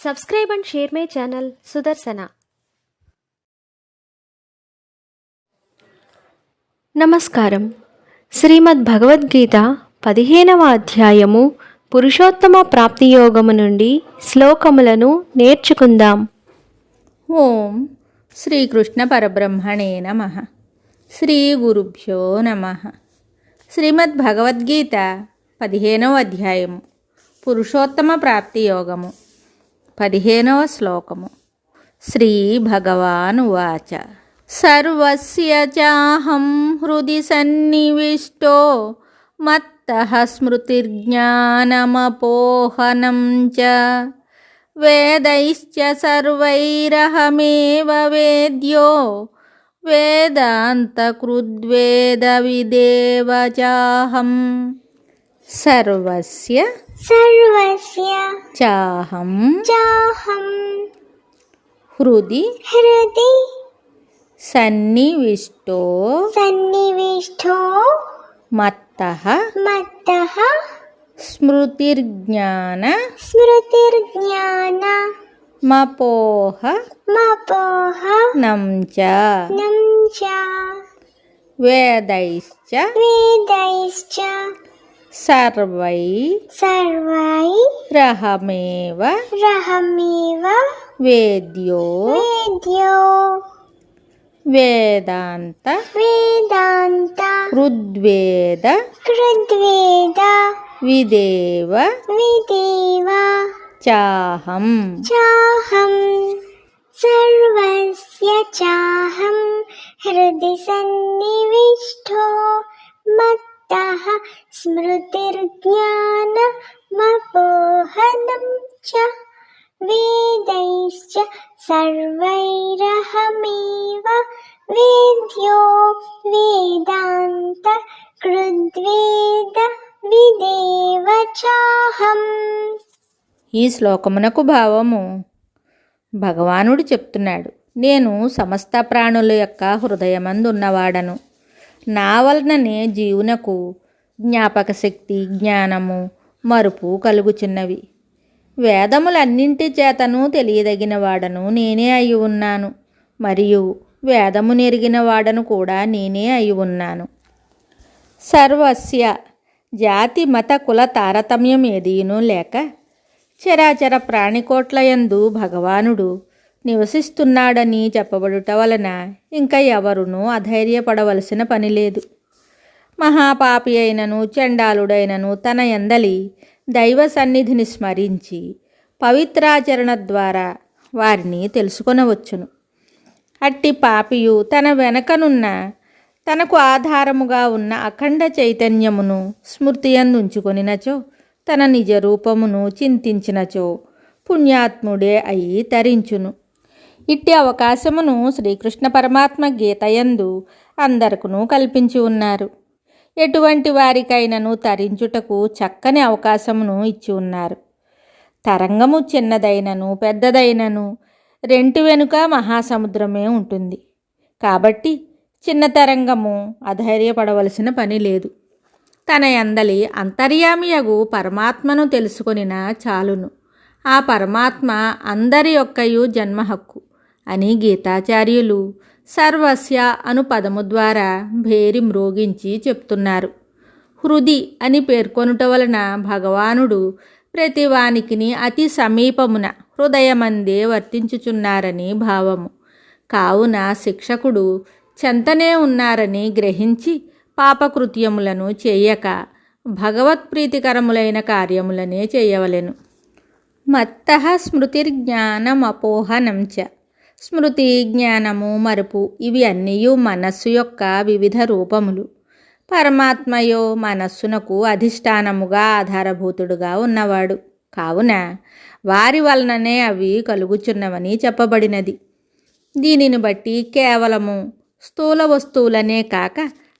Subscribe and share my channel Sudarsana. నమస్కారం. శ్రీమద్ భగవద్గీత 15వ అధ్యాయము పురుషోత్తమ ప్రాప్తి యోగము నుండి శ్లోకములను నేర్చుకుందాం. ఓం శ్రీకృష్ణ పరబ్రహ్మణే నమః. శ్రీ గురుభ్యో నమః. శ్రీమద్ భగవద్గీత 15వ అధ్యాయము పురుషోత్తమ ప్రాప్తి యోగము 15వ శ్లోకము. శ్రీ భగవాన్ ఉవాచ సర్వస్య చాహం హృది సన్నివిష్టో మత్తః స్మృతిర్జ్ఞానమపోహనం చ వేదైశ్చ సర్వైరహమేవ వేద్యో వేదాంతకృద్వేదవిదేవ చాహం. సర్వస్య చాహం హృది సన్నివిష్టో మత్తః స్మృతిర్జ్ఞాన మపోహనం చ వేదైశ్చ సర్వైరహమేవ వేద్యో వేదాంత కృద్వేద విదేవ చాహం. సర్వస్య చాహం హృది సన్నివిష్టో మత్తః స్మృతిర్జ్ఞానమపోహనం చ వేదైశ్చ సర్వైరహమేవ వేద్యో వేదాంత కృద్వేద విదేవ చాహం. ఈ శ్లోకమునకు భావము, భగవానుడు చెప్తున్నాడు, నేను సమస్త ప్రాణుల యొక్క హృదయమందున్నవాడను. నా వలననే జీవునకు జ్ఞాపక శక్తి, జ్ఞానము, మరుపు కలుగుచున్నవి. వేదములన్నింటి చేతను తెలియదగిన వాడను నేనే అయి ఉన్నాను, మరియు వేదము నెరిగిన వాడను కూడా నేనే అయి ఉన్నాను. సర్వస్య జాతి మత కుల తారతమ్యం ఏదీనూ లేక చరాచర ప్రాణికోట్లయందు భగవానుడు నివసిస్తున్నాడని చెప్పబడుట వలన ఇంకా ఎవరునూ అధైర్యపడవలసిన పని లేదు. మహాపాపి అయినను చండాలుడైనను తన యందలి దైవ సన్నిధిని స్మరించి పవిత్రాచరణ ద్వారా వారిని తెలుసుకొనవచ్చును. అట్టి పాపియు తన వెనకనున్న తనకు ఆధారముగా ఉన్న అఖండ చైతన్యమును స్మృతియందుంచుకొనినచో, తన నిజ రూపమును చింతించినచో పుణ్యాత్ముడే అయి తరించును. ఇట్టి అవకాశమును శ్రీకృష్ణ పరమాత్మ గీతయందు అందరికను కల్పించి ఉన్నారు. ఎటువంటి వారికైనను తరించుటకు చక్కని అవకాశమును ఇచ్చి ఉన్నారు. తరంగము చిన్నదైనను పెద్దదైనను రెంటి వెనుక మహాసముద్రమే ఉంటుంది. కాబట్టి చిన్న తరంగము అధైర్యపడవలసిన పని లేదు. తన యందలి అంతర్యామియగు పరమాత్మను తెలుసుకొనిన చాలును. ఆ పరమాత్మ అందరి యొక్కయు జన్మ హక్కు అని గీతాచార్యులు సర్వస్య అను పదము ద్వారా భేరి మ్రోగించి చెప్తున్నారు. హృది అని పేర్కొనుట వలన భగవానుడు ప్రతివానికిని అతి సమీపమున హృదయమందే వర్తించుచున్నారని భావము. కావున శిక్షకుడు చెంతనే ఉన్నారని గ్రహించి పాపకృత్యములను చేయక భగవత్ప్రీతికరములైన కార్యములనే చేయవలెను. మత్తః స్మృతిర్జ్ఞానమపోహనం చ. స్మృతి, జ్ఞానము, మరుపు ఇవి అన్నీయు మనస్సు యొక్క వివిధ రూపములు. పరమాత్మయో మనస్సునకు అధిష్టానముగా ఆధారభూతుడుగా ఉన్నవాడు. కావున వారి వలననే అవి కలుగుచున్నవని చెప్పబడినది. దీనిని బట్టి కేవలము స్థూల వస్తువులనే కాక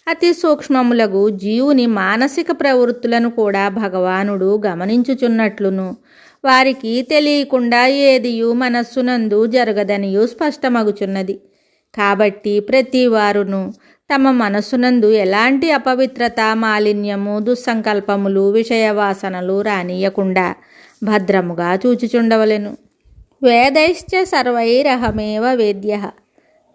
అతి సూక్ష్మములగు జీవుని మానసిక ప్రవృత్తులను కూడా భగవానుడు గమనించుచున్నట్లును, వారికి తెలియకుండా ఏదియు మనస్సునందు జరగదనియు స్పష్టమగుచున్నది. కాబట్టి ప్రతి వారును తమ మనస్సునందు ఎలాంటి అపవిత్రత, మాలిన్యము, దుస్సంకల్పములు, విషయవాసనలు రానియకుండా భద్రముగా చూచుచుండవలెను. వేదైశ్చ సర్వైరహమేవ వేద్యః.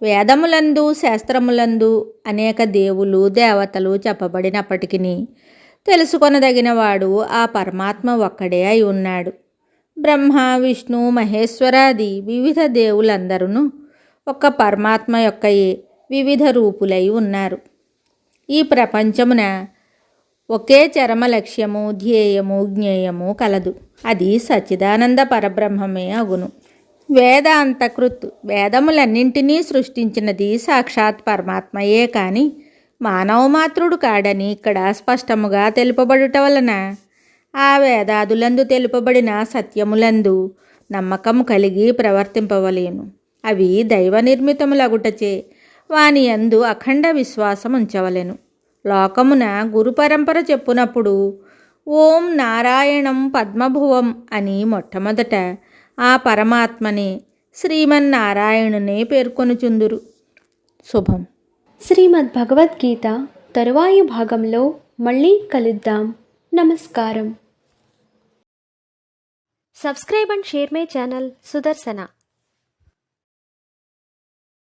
వేదములందు శాస్త్రములందు అనేక దేవులు దేవతలు చెప్పబడినప్పటికీ తెలుసుకొనదగినవాడు ఆ పరమాత్మ ఒక్కడే అయి ఉన్నాడు. బ్రహ్మ విష్ణు మహేశ్వరాది వివిధ దేవులందరూ ఒక్క పరమాత్మ యొక్కయే వివిధ రూపులై ఉన్నారు. ఈ ప్రపంచమున ఒకే చరమ లక్ష్యము ధ్యేయము జ్ఞేయము కలదు. అది సచ్చిదానంద పరబ్రహ్మమే అగును. వేదాంతకృత్ వేదములన్నింటినీ సృష్టించినది సాక్షాత్ పరమాత్మయే కాని మానవమాత్రుడు కాడని ఇక్కడ స్పష్టముగా తెలుపబడుట వలన ఆ వేదాదులందు తెలుపబడిన సత్యములందు నమ్మకము కలిగి ప్రవర్తింపవలేను. అవి దైవ నిర్మితములగుటచే వాని యందు అఖండ విశ్వాసం ఉంచవలెను. లోకమున గురు పరంపర చెప్పునప్పుడు ఓం నారాయణం పద్మభువం అని మొట్టమొదట ఆ పరమాత్మనే శ్రీమన్నారాయణునే పేర్కొనుచుందురు. శుభం. శ్రీమద్ భగవద్గీత తరువాయి భాగంలో మళ్ళీ కలుద్దాం. నమస్కారం. Subscribe and share my channel Sudarshana.